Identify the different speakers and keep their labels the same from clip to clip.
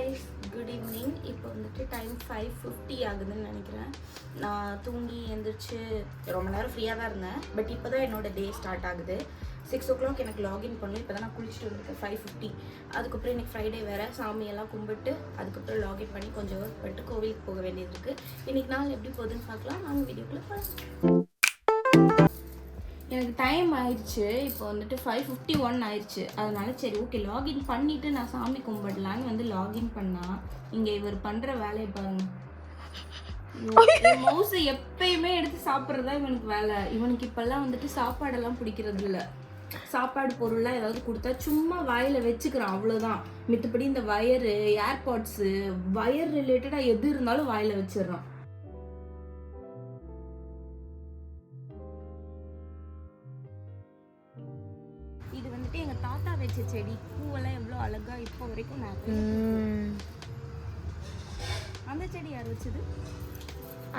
Speaker 1: guys, good evening. இப்போ வந்துட்டு time 5:50 ஆகுதுன்னு நினைக்கிறேன். நான் தூங்கி எழுந்திரிச்சு ரொம்ப நேரம் ஃப்ரீயாக தான் இருந்தேன். பட் இப்போ தான் என்னோட டே ஸ்டார்ட் ஆகுது. 6 o'clock எனக்கு லாகின் பண்ணி இப்போ தான் நான் குளிச்சுட்டு வந்திருக்கேன் 5:50. அதுக்கப்புறம் எனக்கு ஃப்ரைடே வேறு சாமியெல்லாம் கும்பிட்டு அதுக்கப்புறம் லாகின் பண்ணி கொஞ்சம் ஒர்க் பண்ணிட்டு கோவிலுக்கு போக வேண்டியது இருக்குது. இன்றைக்கி நாள் எப்படி போகுதுன்னு பார்க்கலாம். நாங்கள் வீடியோக்குள்ளே பார்க்கலாம். எனக்கு டைம் ஆயிடுச்சு. இப்போ வந்துட்டு 5:51 ஆயிடுச்சு. அதனால சரி ஓகே லாகின் பண்ணிவிட்டு நான் சாமி கும்பிடலான்னு வந்து லாகின் பண்ணால் இங்கே இவர் பண்ணுற வேலையை பாருங்க. மவுஸை எப்பயுமே எடுத்து சாப்பிட்றதா இவனுக்கு வேலை. இவனுக்கு இப்போல்லாம் வந்துட்டு சாப்பாடெல்லாம் பிடிக்கிறது இல்லை. சாப்பாடு பொருள்லாம் ஏதாவது கொடுத்தா சும்மா வாயில் வச்சுக்கிறான், அவ்வளோதான். மித்தபடி இந்த வயரு, ஏர்பாட்ஸு, வயர் ரிலேட்டடாக எது இருந்தாலும் வாயில் வச்சிடறான். இது வந்துட்டு எங்கள் தாத்தா வச்ச செடி. பூவெல்லாம் எவ்வளோ அழகாக இப்போ வரைக்கும் நான் அந்த செடி யார் வச்சது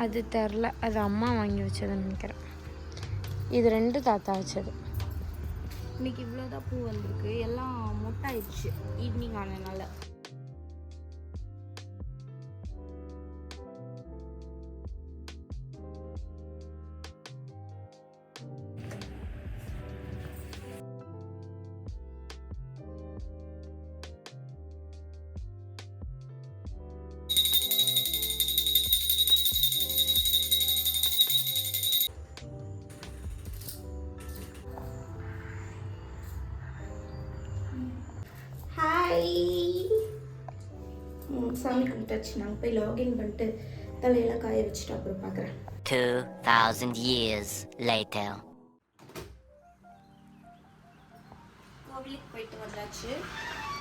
Speaker 2: அது தெரில, அது அம்மா வாங்கி வச்சதுன்னு நினைக்கிறேன். இது 2 தாத்தா வச்சது.
Speaker 1: இன்னைக்கு இவ்வளோதான் பூ வந்திருக்கு. எல்லாம் மொட்டாயிடுச்சு ஈவினிங் ஆனதுனால. சாமி கும்பிட்டாச்சு. நாங்கள் போய் லாகின் பண்ணிட்டு தலையெல்லாம் காய வச்சுட்டு அப்புறம் பார்க்குறேன்.
Speaker 3: 2000 years later.
Speaker 1: கோவிலுக்கு போயிட்டு வந்தாச்சு.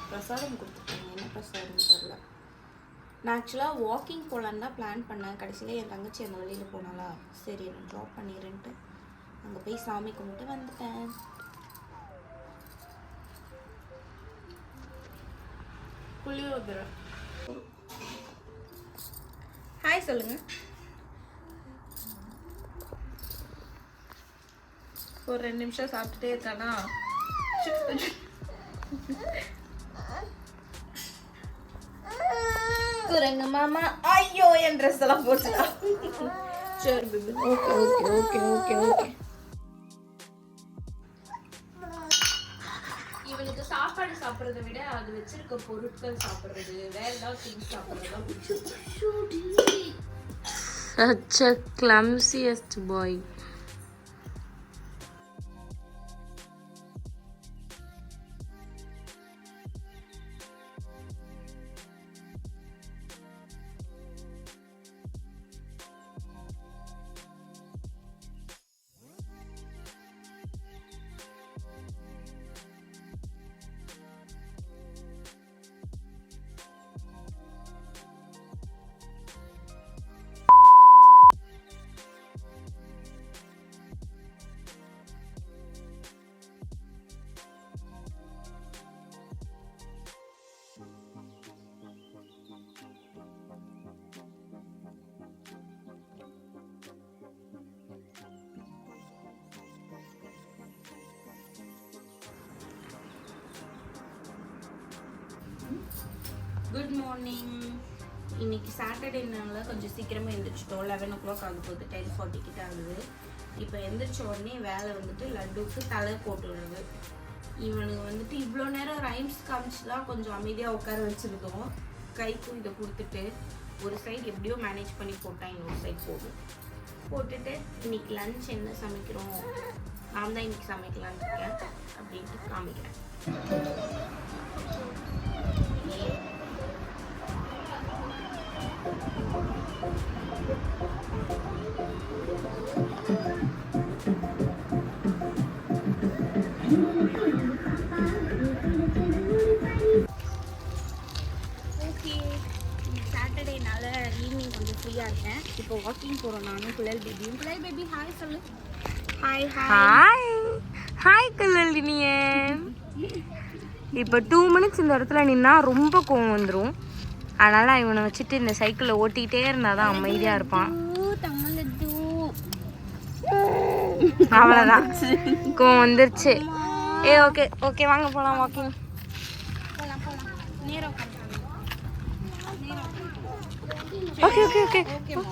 Speaker 1: பிரசாதம் கொடுத்துட்டாங்க. என்ன பிரசாதம்னு தெரியல. நான் ஆக்சுவலாக வாக்கிங் போகலான்னு தான் பிளான் பண்ணேன். கடைசியில் என் தங்கச்சி அந்த வழியில் போனாலா, சரி நான் ட்ராப் பண்ணிடுறேன்ட்டு அங்கே போய் சாமி கும்பிட்டு வந்துட்டேன். புளியோதரை. ஹாய் சொல்லுங்க. ஒரு 2 நிமிஷம் சாப்பிட்டுட்டே இருக்கானா. குரங்கு மாமா. ஐயோ என் ட்ரெஸ் எல்லாம் போச்சுடா. சரி baby. Okay okay okay okay okay. இவனுக்கு சாப்பாடு சாப்பிட்றத விட அது வச்சிருக்க பொருட்கள் சாப்பிட்றது, வேற ஏதாவது திங்ஸ் சாப்பிட்றதா பிடிச்சிருக்கு.
Speaker 2: Such a clumsiest boy.
Speaker 1: Good morning. இன்னைக்கு சாட்டர்டேனால கொஞ்சம் சீக்கிரமாக எழுந்திரிச்சிட்டோம். 11 o'clock ஆக போகுது. 10:40 கிட்ட ஆகுது. இப்போ எழுந்திரிச்ச உடனே வேலை வந்துட்டு லட்டுக்கு தலை போட்டு விடுறது. இவனுக்கு வந்துட்டு இவ்வளோ நேரம் ரைம்ஸ் காமிச்சு தான் கொஞ்சம் அமைதியாக உட்கார வச்சுருந்தோம். கைக்கும் இதை கொடுத்துட்டு ஒரு சைடு எப்படியோ மேனேஜ் பண்ணி போட்டால் இன்னொரு சைடு போட்டுட்டு இன்னைக்கு லன்ச் என்ன சமைக்கிறோம், நான் தான் இன்னைக்கு சமைக்கலான்னு இருக்கேன் அப்படின்ட்டு காமிக்கிறேன். சாட்டர்டேனால ஈவினிங் கொஞ்சம் ஃப்ரீயாக இருக்கேன். இப்போ வாக்கிங் போகிறோம் நானும் குழல் பேபியும். குழல் பேபி ஹாய் சொல்லு. ஹாய்
Speaker 2: ஹாய் ஹாய் கல்லலினியே. இப்போ 2 minutes இந்த இடத்துல நின்னா ரொம்ப கோவம் வந்துடும். அதனால் இவனை வச்சுட்டு இந்த சைக்கிளில் ஓட்டிகிட்டே இருந்தால் தான் அமைதியாக இருப்பான். அவ்வளோதான், கோவம் வந்துருச்சு. ஓகே ஓகே வாங்க போகலாம் வாக்கிங். ஓகே ஓகே ஓகே
Speaker 1: ஓகேம்மா